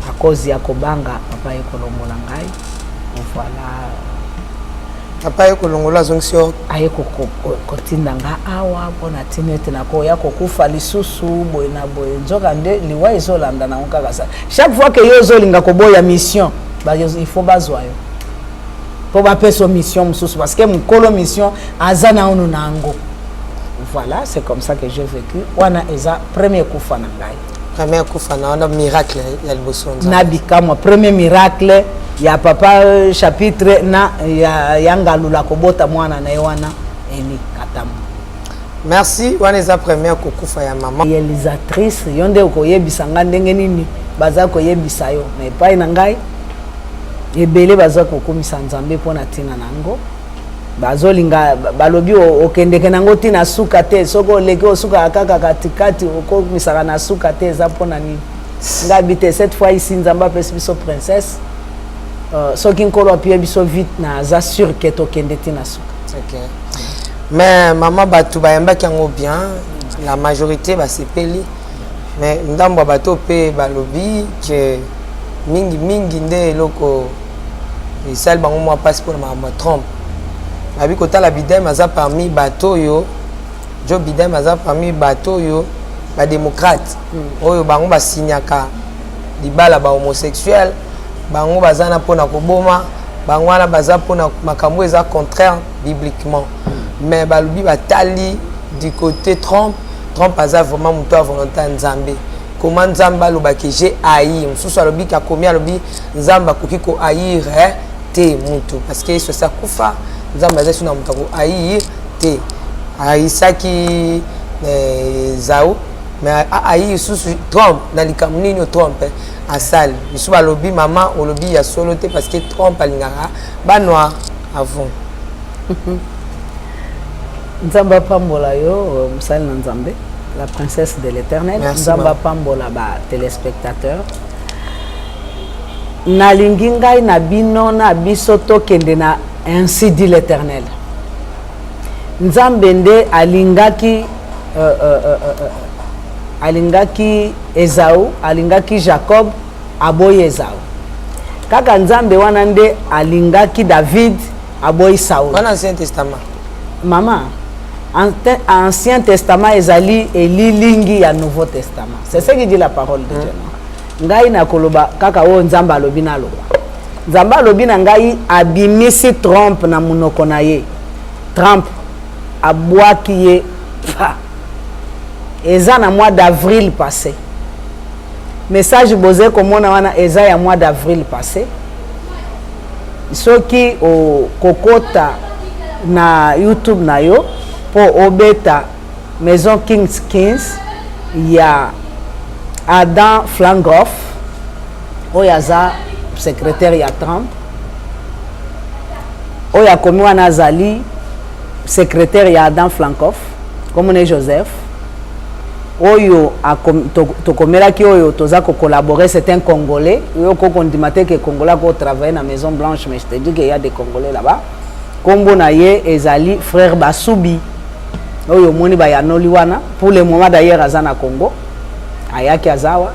akozi ya kobanga papa aye kolongola ngai voilà papa aye kolongola azongisi yo aye kotinda nga awa mpona tini ete nakoya kokufa lisusu boye na boye nzoka nde liwa ezolanda nango kaka sa chaque fois ke yo ozolinga koboya mission il faut bazwa yo mpo bapesa mission mosusu parce que mokolo mission aza na ono na yango voilà c'est comme ça que j'ai vécu wana eza premier kufa na ngai premier kufa na wana miracle ya liboso na bikamwa premier miracle ya papa chapitre na ya ngalula kobota mwana na ye wana eli katamu merci wana eza premier kokufa ya mama réalisatrice yo nde okoyebisa nga ndenge nini baza koyebisa yo na epai na ngai ebele baza kokomisa nzambe mpona ntina nango bazolinga balobi okendeke nango ntina suka te soki oleki osuka kaka katikati okomisaka na suka te eza mpona nini ngabi te cette fois ici nzambe apesi biso princesse soki nkolo apie biso vite na aza sûr ke tokende ntina suka. Mais maman bato bayambaki yango bien, la majorité basepeli, mais ndambo bato pe balobi que mingi nde eloko esali bango mwa passe pour ma trompe. Abi kotala Bidem aza parmi bato yo, Joe Bidem aza parmi bato yo ba démocrate oyo bango basinyaka libala ba homosexuel, bango bazana pona koboma, bango wana baza pona makambo eza contraire bibliquement. Mais balobi batali du côté Trump aza vraiment muto à volonté nzambe. Comment nzambe aloba que j'ai haï mususu alobi ka komia alobi nzambe akoki ko haïr te mutu parce que so ça kufa nzambe aza suna mutu ko haïr te aisaki zao mais haïr susu Trump na likamnini Trump asal biso balobi mama olobi ya solo te parce que Trump alingaka ba noir avant. Nzamba pambola yo msali na nzambe la princesse de l'éternel. Nzamba pambola ba téléspectateurs nalingi ngai na bino na biso tokende na ainsi dit l'éternel. Nzambe nde alingaki Esau, alingaki Jacob aboyi Esau. Kaka nzambe wana nde alingaki David aboyi Saul. Dans l'Ancien Testament. Maman, Ancien Testament ezali elilingi ya Nouveau Testament. C'est ce qui dit la parole de Dieu. Ngai na koloba kaka o nzamba alobi na loba. Nzamba alobi na ngai abimisi Trump na munoko na ye. Trump abwaki ye pa. Eza na mois d'avril passé. Message bosé komona wana eza ya mois d'avril passé. Soki o kokota na YouTube na yo po obeta Maison Kings ya Adam Flangoff oyaza secrétaire ya Trump oya komi wana azali secrétaire ya Adam Flangoff comme ne Joseph oyo tokomelaki oyo toza ko collaborer, c'est un Congolais oyo ko kondimate ke Congolais ko travailler na Maison Blanche, mais je te dis qu'il y a des Congolais là-bas. Kombo na ye ezali frère Basubi oyo moni ba yanoli wana pour le moment d'ailleurs azana Congo ayaki azawa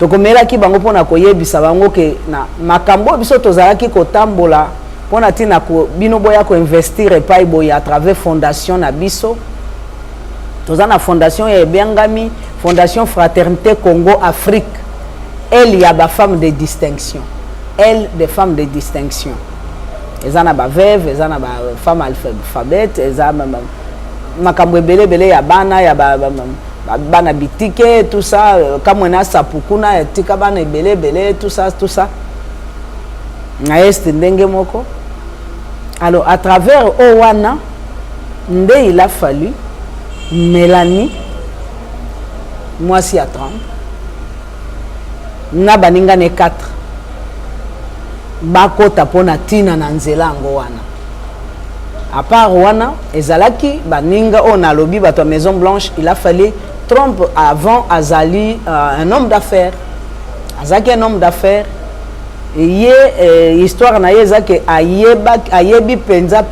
tokomelaki bango pona koyebisa bango ke na makambo biso tozalaki kotambola pona tina ko bino boya ko investir epai boya à travers fondation na biso tozana fondation ya Bengami Fondation Fraternité Congo Afrique. Elle y a ba femme de distinction. Elle, des femmes de distinction. Elles ont ba veuve, elles ont ba femme alphabète, elles ont makambo belé belé ya bana ya bana bitike tout ça comme on a sapukuna tika bana belé belé tout ça na est ndenge moko. Alors à travers Owana nde il a fallu Mélanie moi si à 30 na baninga ne 4 bakota pona tina na nzela ngo wana à part wana ezalaki baninga on a lobby bato Maison Blanche. Il a fallu Trump avant azali un homme d'affaires azaki un homme d'affaires ye histoire na ye zake ayebi penza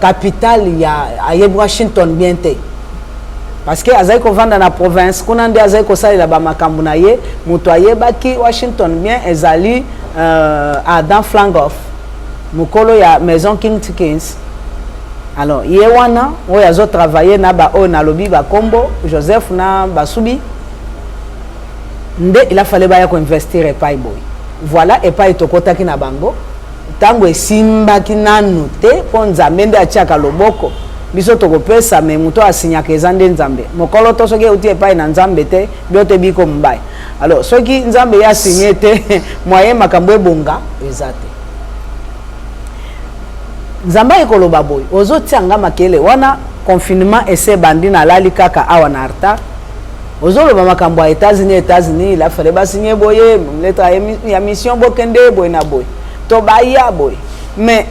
capitale ya ayebi Washington bien te parce que azali ko vanda na province kuna ndi azali ko sala ba makambo na ye muto ayebaki Washington bien ezali Adam Flangoff mukolo ya Maison Kings. Alors ye wana oyo azo travailler na ba o na lobi ba kombo Joseph na Basubi nde il a fallu ba ya ko investir epai boy voilà epai tokotaki na bango tango esimbaki nanu te po nzambe nde atiaka loboko biso tokopesa me muto asinyaka eza nde nzambe mokolo to soki euti epai na nzambe te biote biko mbai. Alors soki nzambe ya signé te moyen makambo ebonga eza te nzambe ekoloba boy ozotianga makele wana confinement ese bandi na lali kaka awa na arta ozoloba makambo ya États-Unis il a fallu basigner boye lettre ya mission bokende boye na boye to baya boye mais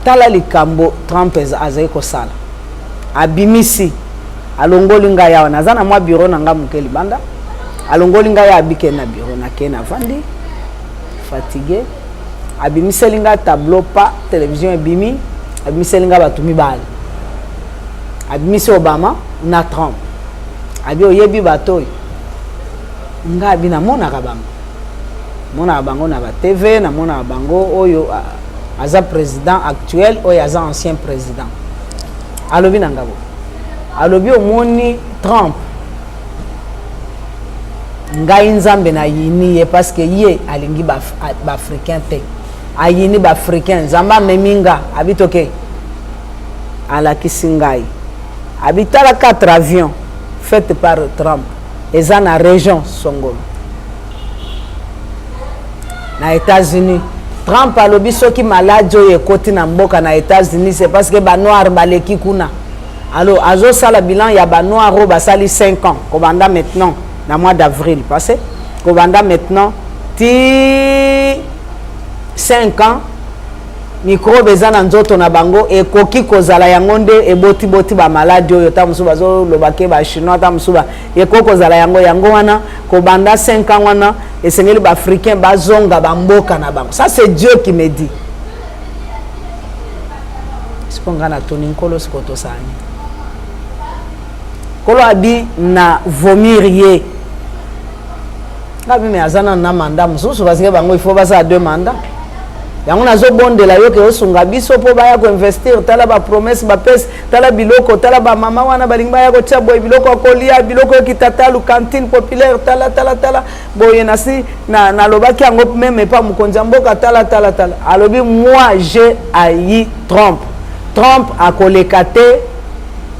tala likambo Trump azali kosala abimisi alongoli ngai awa naza na mwa bureau na nga moke libanda alongoli ngai abike na bureau nake na vandi fatigué abimiseli nga tableau pa télévision ebimi abimiseli nga bato mibale abimisi Obama na Trump abi oyebi bato oyo nga abi namonaka bango na ba TV namonaka bango oyo aza président actuel oyo aza ancien président alobi na ngabo alobi omoni Trump ngai nzambe na yini ye parce que ye alingi ba africain te ayini ba africain nzamba meminga abitoke alakisi ngai abitala 4 avions faits par Trump eza na région Songolo na États-Unis. Trump alobi soki maladi oyo ekoti na mboka na États-Unis c'est parce que ba noir baleki kuna. Alors azo sala bilan ya ba noir oyo basali 5 ans kobanda maintenant na mois d'avril passé kobanda maintenant ti 5 ans microbe eza na nzoto na bango ekoki kozala yango nde eboti ba maladi oyo ta musuba zo lobake ba chinois ta musuba ekoki kozala yango wana kobanda 5 ans wana esengeli ba africain bazonga bamboka na bango. Ça c'est Dieu qui me dit. Siponga na toni nkolo sikoto sani kolo abi na vomir ye ngabi me azana na mandat mususu parce que bango il faut basa 2 mandats yango nazo bondela yo ke osunga biso po baya ko investir tala ba promesse ba pes tala biloko tala ba mama wana balingi baya ko tia boy biloko kolia biloko kitatalu cantine populaire tala boye nasi na lobaki yango même pas mukonza mboka tala alobi moi j'ai haï Trump akolekate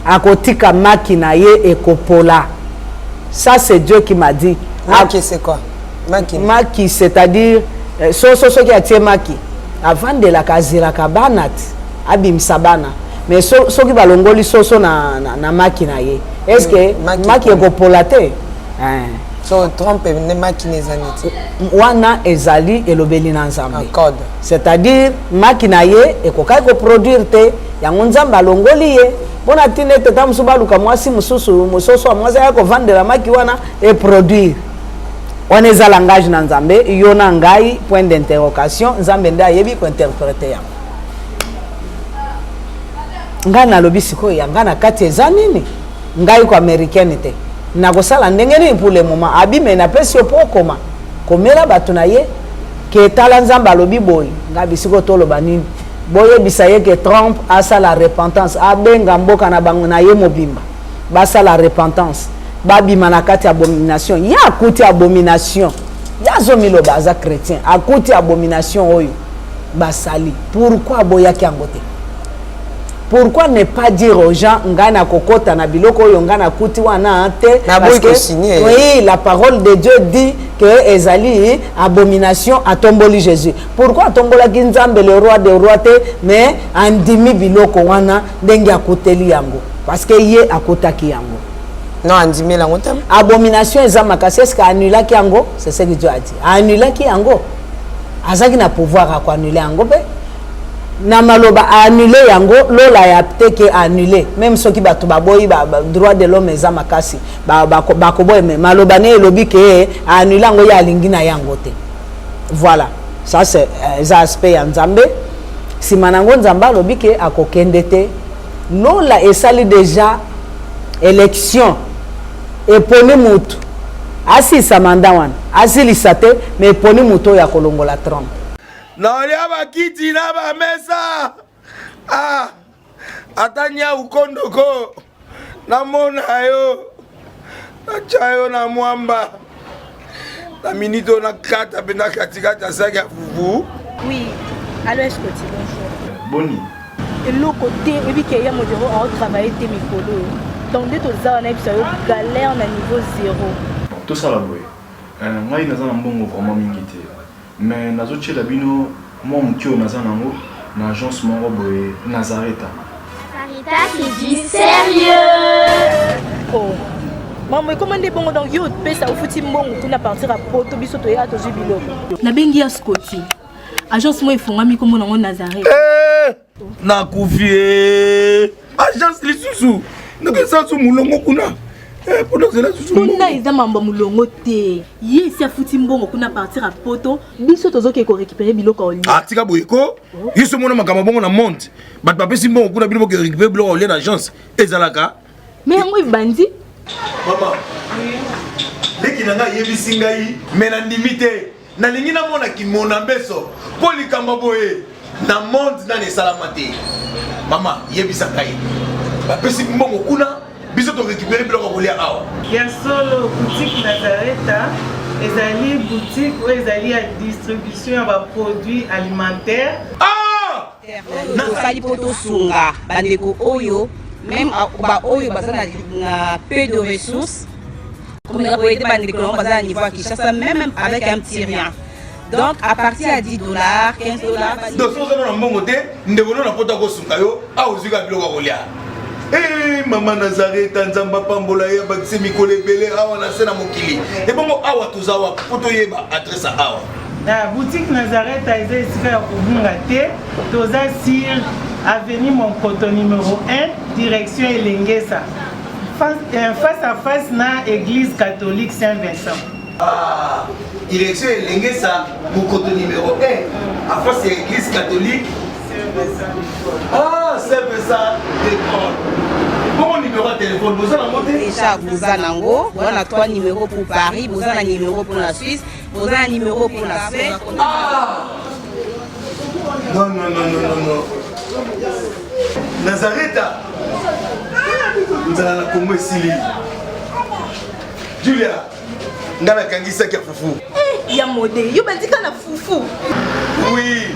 akotika makina ye ekopola. Ça c'est Dieu qui m'a dit. Maki c'est quoi? Maki c'est-à-dire so qui a tie maki avant de la kazira kabanat abim sabana mais so qui balongoli soso na maki na ye est-ce que maki ekopolate so Trump ne maki nezaniti wana ezali elobeli na nzambe code c'est-à-dire maki na ye ekokai ko produire te yango nzambe alongoli ye bona tine teta musuba luka mwasi musoso amwaza yako vandela maki wana et produire. On est à langage dans Nzambe, yona ngai point d'interrogation, Nzambe nda yebi ko interpréter ya. Ngana lobi siko ya ngana kati ezanini. Ngai ko américaine te. Na ko sala ndenge ni pour le moment abime na pesi opokoma. Komela batu na ye ke tala Nzambe lobi boy. Ngabi siko tolo banini. Boye bisaye ke Trump a sa la repentance. Abenga mboka na bango na ye mobimba. Ba sa la repentance. Babi manakati abomination ya akuti abomination ya zomilo baza chrétien akuti abomination oyo basali pourquoi boyaki angote pourquoi ne pas dire aux gens ngana kokota na biloko oyo ngana kuti wana te parce que oui la parole de Dieu dit que ezali abomination atomboli Jésus pourquoi atombola kinzambe le roi des rois te mais andimi biloko wana ndenge akuteli yango parce que ye akutaki yango. Non, andimé la honte. Abomination ezamaka c'est ce qu'a annulé qui yango, c'est ce que Dieu a dit. Annulé qui yango. Azaki na pouvoir à annuler yango pe. Na maloba annuler yango, lola ya peut-être annuler. Même ceux qui batu baboyi ba droit de l'homme ezamaka si. Ba koboy mais maloba ne lobi ke annuler yango ya lingi na yango te. Voilà. Ça c'est ça aspect ya Nzambe. Si manango Nzamba lobi ke akokende te. Lola esali déjà élection et poni mutu asi samanda wana asi lisate mais poni mutu ya kolongola Trump na olia bakiti na ba mesa atanya ukondoko na mona yo achayo na mwamba na minito na kata bena katikata saka fufu. Oui, allô est-ce que tu bonjour Boni et le côté et puis qu'il y a mon bureau à travailler tes micros. Donc, dès que tu as une galère à niveau 0. Tout ça là, oui. Moi, je suis un bon vraiment mingité. Mais je suis un bon moi, je suis un agence Nazareta. Sarita qui dit sérieux. Oh, Maman, comment est bon donc yo pesa ufuti mbongo kuna partir à poto biso to ya to jibilo. Na bengi ya Scotty. Agence moi ifungami comme on Nazareth. Na kufie. Agence lisusu. Naka sa su mulongo kuna. Pour cela susu. Kuna iza mambo mulongo te. Ye si afuti mbongo kuna partir à poto biso tozo ke ko récupérer biloko oli. Ah tika boyeko. Yeso mona makamba bongo na monte. Bat papesi mbongo kuna biloko ke récupérer biloko oli na agence. Ezalaka. Mais yango ibandi. Maman. Leki nanga yebisi ngai mena ndimite. Na lingi na mona ki mona beso. Po likamba boye na monde na ne salamate. Mama yebisa ngai. Bapesi mbongo kuna biso to récupérer biloko kolia awa. Ya solo boutique Nazareth ezali boutique où ezali à distribution ya produits alimentaires. Ah! Tosali poto sunga bandeko oyo même ba oyo bazana na peu de ressources. Comme nous avons été bandeko on bazana niveau à Kinshasa même avec un petit rien. Donc à partir à $10, $15. Donc si vous avez un bon côté, nous devons la poto ko sunga yo a ozuka biloko kolia. Eh maman Nazareth nzamba pambola ya bakisi mikolo ebele awa na sena mokili. Et bon awa tozawa poto yeba adresse awa. La boutique Nazareth a été ici à Kubungate, toza sur avenue Monkoto numéro 1, direction Elengesa. Face à face na église catholique Saint-Vincent. Ah, direction Elengesa, Monkoto numéro 1, à face de l'église catholique Saint-Vincent. Ah, Saint-Vincent d'école. Bon numéro de téléphone, vous avez monté déjà vous avez nango, on a 3 numéros pour Paris, vous avez un numéro pour la Suisse, vous avez un numéro pour la Suède. Ah! Non. Nazareth. Nous allons la Congo Sili. Julia, nous allons kangisa kia fufu. Ya modé, yo bandika na fufu. Oui,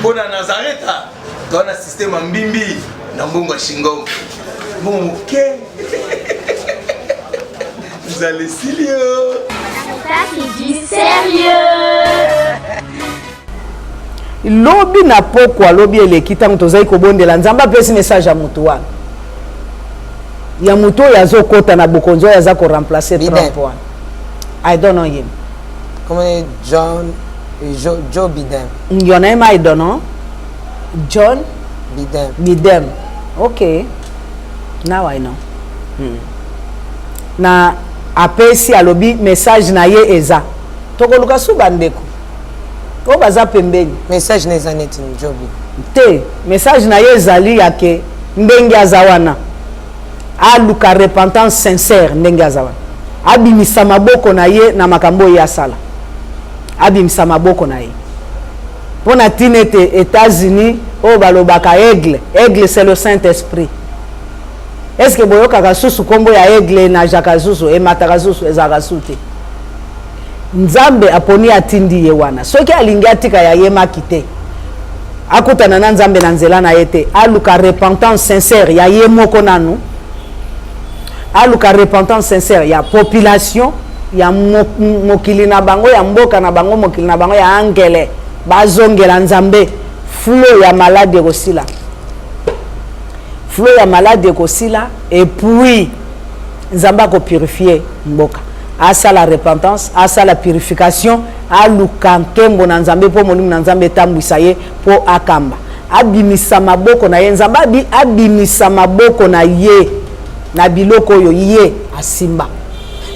pour la Nazareth, tu as un système en bimbi, na mbongo shingo. Bon, ok. Vous allez sérieux. Ça qui dit sérieux. Lobi na pokwa lobi eleki tango tozali kobondela nzamba pesi message ya mutu wana. Ya mutu yazo kota na bokonzo yaza ko remplacer Trump wana. I don't know him. Comment Joe Biden. Your name I don't know. John Biden. Okay. Now I know. Na apesi alobi message na ye eza. Toko luka subandeko. Ko baza pembeni. Message na eza neti njobi. Te, message na ye ezali yake ndenge azawana. Aluka repentance sincère ndenge azawana. Abimisa maboko na ye na makambo ya sala. Abimisa maboko na ye. Pona tinete États-Unis o balobaka aigle. Aigle c'est le Saint-Esprit. Est-ce que boyoka kasusu kombo ya aigle na jakasusu e matakasusu ezakasute? Nzambe aponi atindi ye wana. Soki alingi atika ya ye makite. Akutana na nzambe na nzela na yete. Aluka repentance sincère ya ye moko nanu. Aluka repentance sincère ya population ya mokili na bango ya mboka na bango mokili na bango ya angele. Bazongela nzambe flow ya malade kosila. Flow ya malade kosila et puis nzamba ko purifier mboka. Asa la repentance, asa la purification, aluka nkembo na nzambe po molimu na nzambe tambwisa ye po akamba. Abimisa maboko na ye nzamba abimisa maboko na ye na biloko yo ye asimba.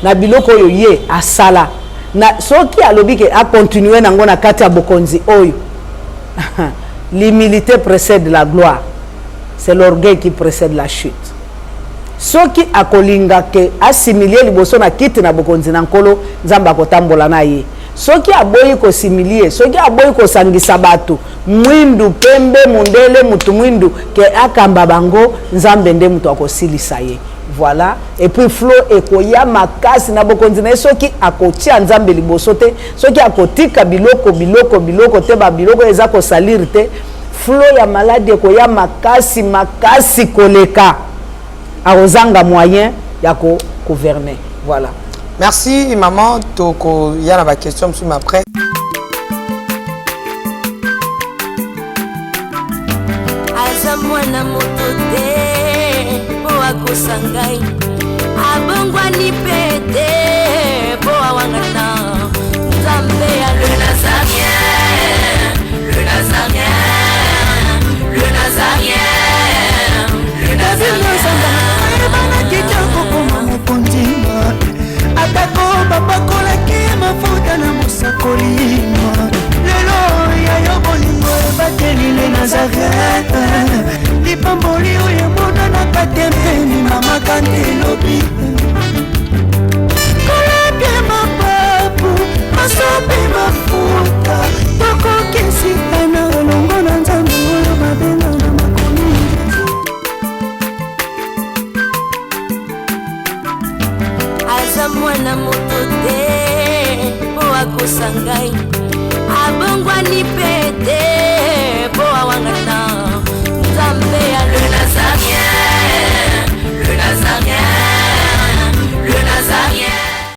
Na biloko yo ye asala. Na soki alobi ke a continuer nango na kati ya bokonzi oyo. L'humilité précède la gloire. C'est l'orgueil qui précède la chute. Soki akolinga ke assimilie liboso na kiti na bokonzi na nkolo nzamba kotambola na ye. Soki aboyi ko similie, soki aboyi ko sangisa bato, mwindu pembe mundele mutu mwindu ke akamba bango nzambe nde mutu akosilisa ye. Voilà, et puis flow ekoya makasi na bokonzi na soki akotia nzambe liboso te, soki akotika biloko te ba biloko eza ko salir te, flow ya malade ekoya makasi koleka. Arozanga moyen ya ko gouverner. Voilà. Merci maman, toko ya na ba question sur ma après. Aza mwana moto te po akosangai abongwani pete po awangana nzambe ya le nazarien, le nazarien, le nazarien, le nazarien. Ebana kitoko koma mokondima atako bapakolaki mafuta na mosakolima lelo yayo bolingo ebateli le nazarete lipamboli oyo emonanaka tempeni mama kantelobi kolapie mapapu masopi mafuta tokokisikana elongo na nzambe oyo babenga na makomi aza mwana moto te po akosa ngai abongwani pete